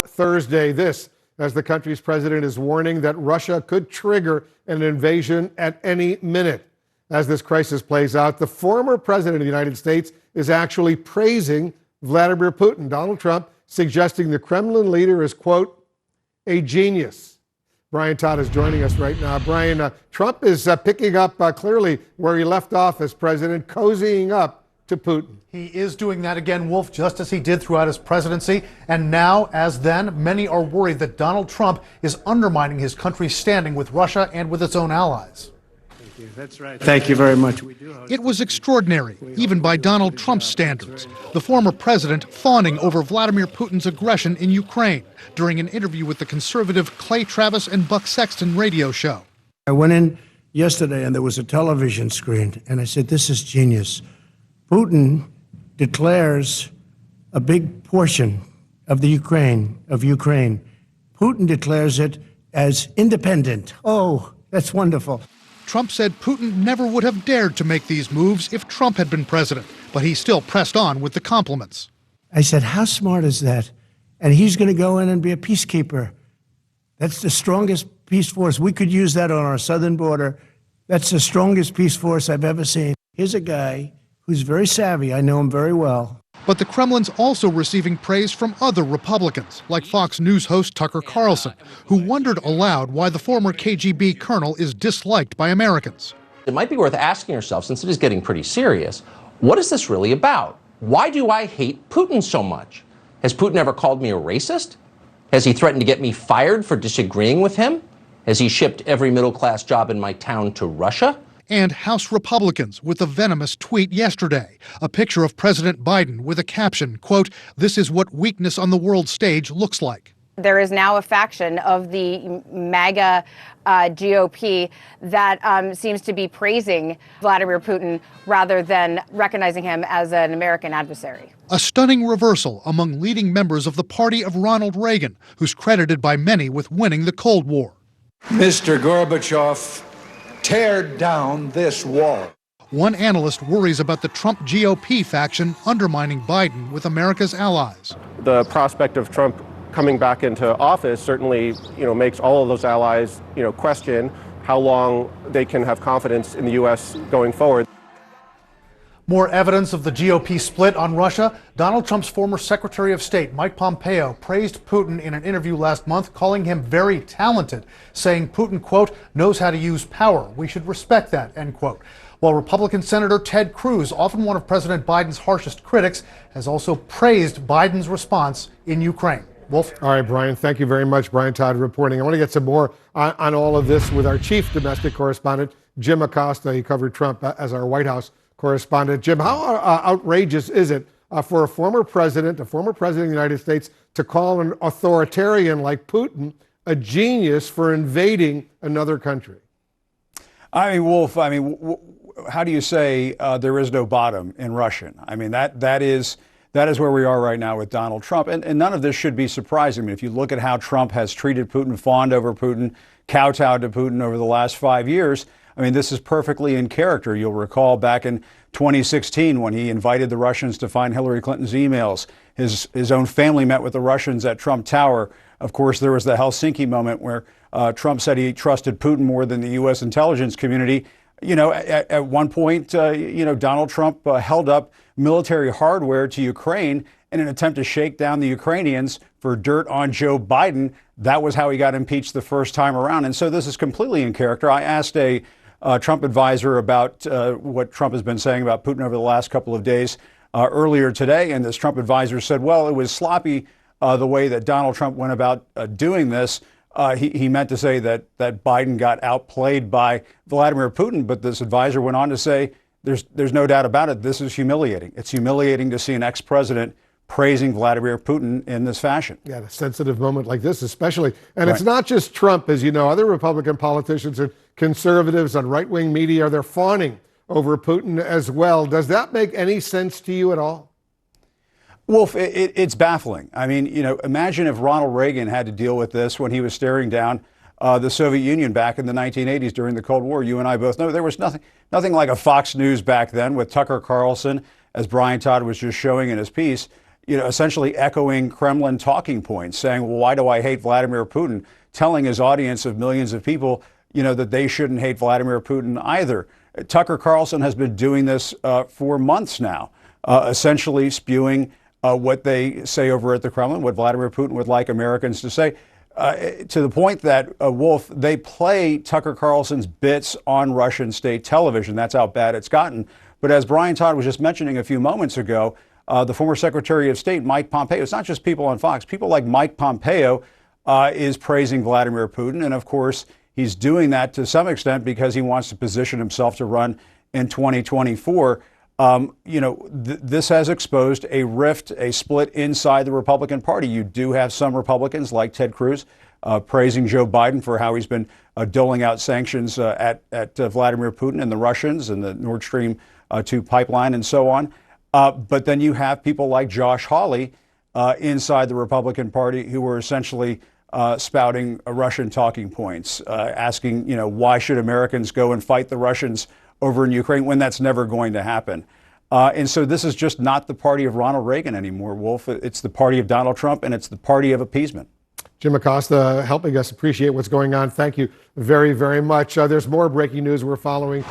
Thursday. This, as the country's president is warning that Russia could trigger an invasion at any minute. As this crisis plays out, the former president of the United States is actually praising Vladimir Putin. Donald Trump suggesting the Kremlin leader is, quote, a genius. Brian Todd is joining us right now. Brian, Trump is picking up clearly where he left off as president, cozying up to Putin. He is doing that again, Wolf, just as he did throughout his presidency. And now, as then, many are worried that Donald Trump is undermining his country's standing with Russia and with its own allies. That's right. Thank you very much. It was extraordinary, even by Donald Trump's standards. The former president fawning over Vladimir Putin's aggression in Ukraine during an interview with the conservative Clay Travis and Buck Sexton radio show. I went in yesterday and there was a television screen, and I said, this is genius. Putin declares a big portion of the Ukraine. Putin declares it as independent. Oh, that's wonderful. Trump said Putin never would have dared to make these moves if Trump had been president, but he still pressed on with the compliments. I said, how smart is that? And he's going to go in and be a peacekeeper. That's the strongest peace force. We could use that on our southern border. That's the strongest peace force I've ever seen. Here's a guy who's very savvy. I know him very well. But the Kremlin's also receiving praise from other Republicans, like Fox News host Tucker Carlson, who wondered aloud why the former KGB colonel is disliked by Americans. It might be worth asking yourself, since it is getting pretty serious, what is this really about? Why do I hate Putin so much? Has Putin ever called me a racist? Has he threatened to get me fired for disagreeing with him? Has he shipped every middle-class job in my town to Russia? And House Republicans with a venomous tweet yesterday, a picture of President Biden with a caption, quote, "This is what weakness on the world stage looks like." There is now a faction of the MAGA GOP that seems to be praising Vladimir Putin rather than recognizing him as an American adversary. A stunning reversal among leading members of the party of Ronald Reagan, who's credited by many with winning the Cold War. Mr. Gorbachev, tear down this wall. One analyst worries about the Trump GOP faction undermining Biden with America's allies. The prospect of Trump coming back into office certainly, makes all of those allies, question how long they can have confidence in the U.S. going forward. More evidence of the GOP split on Russia. Donald Trump's former Secretary of State, Mike Pompeo, praised Putin in an interview last month, calling him very talented, saying Putin, quote, knows how to use power. We should respect that, end quote. While Republican Senator Ted Cruz, often one of President Biden's harshest critics, has also praised Biden's response in Ukraine. Wolf? All right, Brian, thank you very much. Brian Todd reporting. I want to get some more on all of this with our chief domestic correspondent, Jim Acosta. He covered Trump as our White House correspondent. Jim, how outrageous is it for a former president of the United States to call an authoritarian like Putin a genius for invading another country? Wolf, how do you say there is no bottom in Russian? That is where we are right now with Donald Trump. And none of this should be surprising. If you look at how Trump has treated Putin, fawned over Putin, kowtowed to Putin over the last 5 years, this is perfectly in character. You'll recall back in 2016 when he invited the Russians to find Hillary Clinton's emails. His own family met with the Russians at Trump Tower. Of course, there was the Helsinki moment where Trump said he trusted Putin more than the U.S. intelligence community. At one point, Donald Trump held up military hardware to Ukraine in an attempt to shake down the Ukrainians for dirt on Joe Biden. That was how he got impeached the first time around. And so this is completely in character. I asked a Trump advisor about what Trump has been saying about Putin over the last couple of days earlier today. And this Trump advisor said, well, it was sloppy the way that Donald Trump went about doing this. He meant to say that Biden got outplayed by Vladimir Putin. But this advisor went on to say, there's no doubt about it. This is humiliating. It's humiliating to see an ex-president praising Vladimir Putin in this fashion. Yeah, a sensitive moment like this especially. And It's not just Trump, as you know. Other Republican politicians and conservatives on right-wing media, they're fawning over Putin as well. Does that make any sense to you at all? Wolf, it's baffling. Imagine if Ronald Reagan had to deal with this when he was staring down the Soviet Union back in the 1980s during the Cold War. You and I both know there was nothing like a Fox News back then with Tucker Carlson, as Brian Todd was just showing in his piece. essentially echoing Kremlin talking points, saying, well, why do I hate Vladimir Putin? Telling his audience of millions of people, that they shouldn't hate Vladimir Putin either. Tucker Carlson has been doing this for months now, essentially spewing what they say over at the Kremlin, what Vladimir Putin would like Americans to say, to the point that, Wolf, they play Tucker Carlson's bits on Russian state television. That's how bad it's gotten. But as Brian Todd was just mentioning a few moments ago, the former Secretary of State, Mike Pompeo, it's not just people on Fox, people like Mike Pompeo is praising Vladimir Putin. And of course, he's doing that to some extent because he wants to position himself to run in 2024. This has exposed a rift, a split inside the Republican Party. You do have some Republicans like Ted Cruz praising Joe Biden for how he's been doling out sanctions at Vladimir Putin and the Russians and the Nord Stream 2 pipeline and so on. But then you have people like Josh Hawley inside the Republican Party who are essentially spouting Russian talking points, asking, why should Americans go and fight the Russians over in Ukraine when that's never going to happen? And so this is just not the party of Ronald Reagan anymore, Wolf. It's the party of Donald Trump, and it's the party of appeasement. Jim Acosta helping us appreciate what's going on. Thank you very, very much. There's more breaking news we're following.